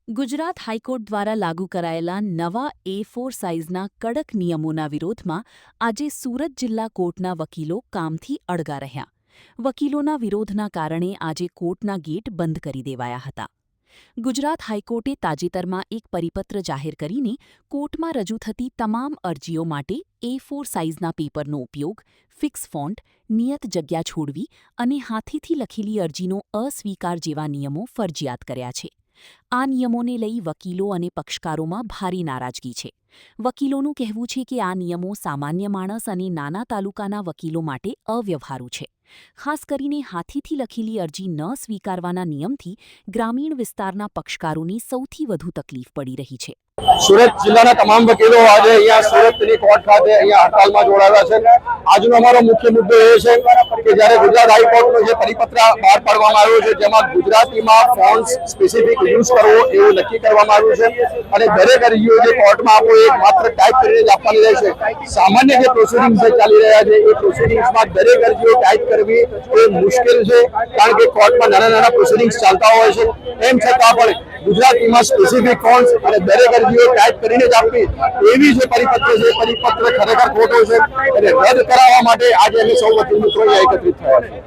Gujarat high court દ્વારા લાગુ કરાયેલા નવા A4 સાઇઝના કડક નિયમોના વિરોધમાં આજે સુરત જિલ્લા કોર્ટના વકીલો કામથી અળગા રહ્યા. વકીલોના વિરોધના કારણે આજે કોર્ટના ગેટ બંધ કરી દેવાયા હતા. ગુજરાત હાઈકોર્ટે તાજેતરમાં એક પરિપત્ર જાહેર કરીને કોર્ટમાં રજૂ થતી તમામ અરજીઓ માટે A4 સાઇઝના પેપરનો ઉપયોગ, ફિક્સ ફોન્ટ, નિયત જગ્યા છોડવી અને હાથેથી લખેલી અરજીનો અસ્વીકાર જેવા નિયમો ફરજિયાત કર્યા છે. આ નિયમોને લઈ વકીલો અને પક્ષકારોમાં ભારે નારાજગી છે. વકીલોનું કહેવું છે કે આ નિયમો સામાન્ય માણસ અને નાના તાલુકાના વકીલો માટે અવ્યવહારુ છે. ખાસ કરીને હાથેથી લખેલી અરજી ન સ્વીકારવાના નિયમથી ગ્રામીણ વિસ્તારના પક્ષકારોને સૌથી વધુ તકલીફ પડી રહી છે. સુરત જિલ્લાના તમામ વકીલો આજે અહીંયા સુરતની કોર્ટ ખાતે અહીંયા હડતાલમાં જોડાયા છે. આજનો અમારો મુખ્ય મુદ્દો એ છે કે જ્યારે ગુજરાત હાઈકોર્ટનો જે પરિપત્ર બહાર પાડવામાં આવ્યો છે જેમાં ગુજરાતીમાં ફોન્ટ્સ સ્પેસિફિક યુઝ કરવો એવું નક્કી કરવામાં આવ્યું છે અને દરેક અરજીઓ જે કોર્ટમાં આપો એ માત્ર ટાઈપ કરીને જ આપવાની રહેશે. સામાન્ય જે પ્રોસિડિંગ્સ ચાલી રહ્યા છે એ પ્રોસિડિંગ્સમાં દરેક અરજીઓ ટાઈપ કરવી એ મુશ્કેલ છે કારણ કે કોર્ટમાં નાના નાના પ્રોસિડિંગ્સ ચાલતા હોય છે. એમ છતાં પણ ગુજરાતીમાં સ્પેસિફિક ફોન્ટ્સ અને દરેક અરજીઓ ટાઈપ કરીને જ આપવી એવી જે પરિપત્ર છે પરિપત્ર ખરેખર ખોટો છે અને રદ કરાવવા માટે આજે અમે સૌ વકીલ મિત્રો એકત્રિત થયા છે.